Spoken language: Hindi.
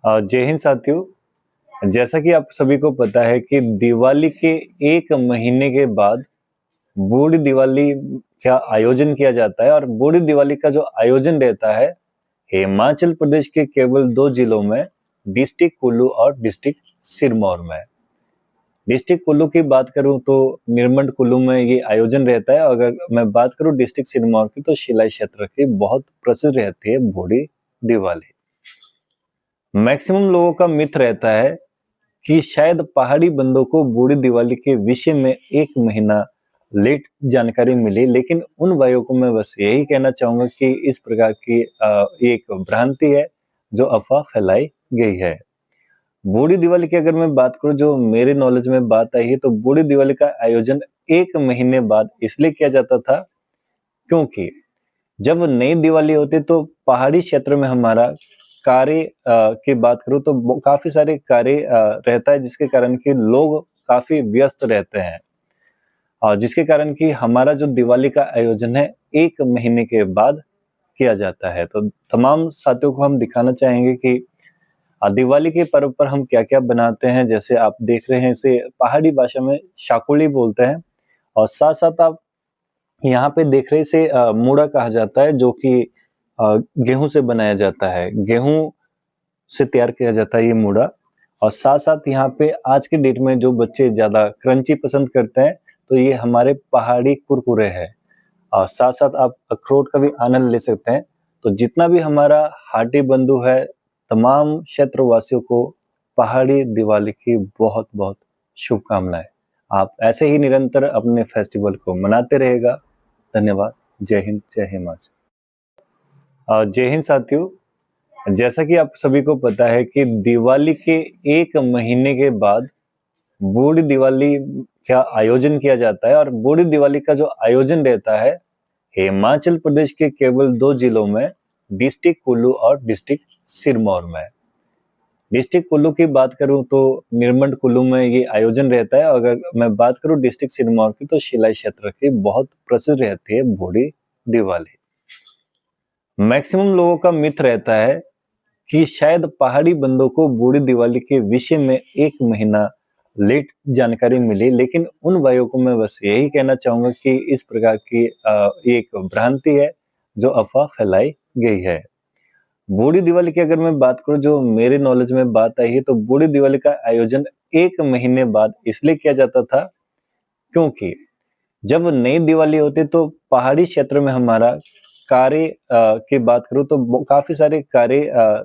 जय हिंद साथियों। जैसा कि आप सभी को पता है कि दिवाली के 1 महीने के बाद बूढ़ी दिवाली का आयोजन किया जाता है और बूढ़ी दिवाली का जो आयोजन रहता है हिमाचल प्रदेश के केवल 2 जिलों में, डिस्ट्रिक्ट कुल्लू और डिस्ट्रिक्ट सिरमौर में। डिस्ट्रिक्ट कुल्लू की बात करूं तो निरमंड कुल्लू में ये आयोजन रहता है। अगर मैं बात करूं डिस्ट्रिक्ट सिरमौर की तो शिलाई क्षेत्र की बहुत प्रसिद्ध रहती है बूढ़ी दिवाली। मैक्सिमम लोगों का मिथ रहता है कि शायद पहाड़ी बंदों को बूढ़ी दिवाली के विषय में 1 महीना लेट जानकारी मिली, लेकिन उन भाइयों को मैं बस यही कहना चाहूंगा कि इस प्रकार की एक भ्रांति है जो अफवाह फैलाई गई है। बूढ़ी दिवाली की अगर मैं बात करूं, जो मेरे नॉलेज में बात आई है, तो बूढ़ी दिवाली का आयोजन 1 महीने बाद इसलिए किया जाता था क्योंकि जब नई दिवाली होती तो पहाड़ी क्षेत्र में हमारा कार्य की बात करूँ तो काफ़ी सारे कार्य रहता है, जिसके कारण कि लोग काफ़ी व्यस्त रहते हैं और जिसके कारण कि हमारा जो दिवाली का आयोजन है 1 महीने के बाद किया जाता है। तो तमाम साथियों को हम दिखाना चाहेंगे कि दिवाली के पर्व पर हम क्या-क्या बनाते हैं। जैसे आप देख रहे हैं, इसे पहाड़ी भाषा में शाकुली बोलते हैं और साथ-साथ आप यहाँ पे देख रहे, इसे मूड़ा कहा जाता है, जो कि गेहूँ से बनाया जाता है। गेहूँ से तैयार किया जाता है ये मूड़ा। और साथ-साथ यहाँ पे आज के डेट में जो बच्चे ज़्यादा क्रंची पसंद करते हैं, तो ये हमारे पहाड़ी कुरकुरे हैं। और साथ-साथ आप अखरोट का भी आनंद ले सकते हैं। तो जितना भी हमारा हाटी बंधु है, तमाम क्षेत्रवासियों को पहाड़ी दिवाली की बहुत-बहुत शुभकामनाएँ। आप ऐसे ही निरंतर अपने फेस्टिवल को मनाते रहेगा। धन्यवाद। जय हिंद, जय हिमाचल। जय हिंद साथियों। जैसा कि आप सभी को पता है कि दिवाली के 1 महीने के बाद बूढ़ी दिवाली का आयोजन किया जाता है और बूढ़ी दिवाली का जो आयोजन रहता है हिमाचल प्रदेश के केवल 2 जिलों में, डिस्ट्रिक्ट कुल्लू और डिस्ट्रिक्ट सिरमौर में। डिस्ट्रिक्ट कुल्लू की बात करूं तो निरमंड कुल्लू में ये आयोजन रहता है। अगर मैं बात करूं डिस्ट्रिक्ट सिरमौर की तो शिलाई क्षेत्र की बहुत प्रसिद्ध रहती है बूढ़ी दिवाली। मैक्सिमम लोगों का मिथ रहता है कि शायद पहाड़ी बंदों को बूढ़ी दिवाली के विषय में 1 महीना लेट जानकारी मिली, लेकिन उन भाइयों को मैं बस यही कहना चाहूंगा कि इस प्रकार की एक भ्रांति है जो अफवाह फैलाई गई है। बूढ़ी दिवाली की अगर मैं बात करूं, जो मेरे नॉलेज में बात आई है, तो बूढ़ी दिवाली का आयोजन 1 महीने बाद इसलिए किया जाता था क्योंकि जब नई दिवाली होती तो पहाड़ी क्षेत्र में हमारा कार्य की बात करूँ तो काफ़ी सारे कार्य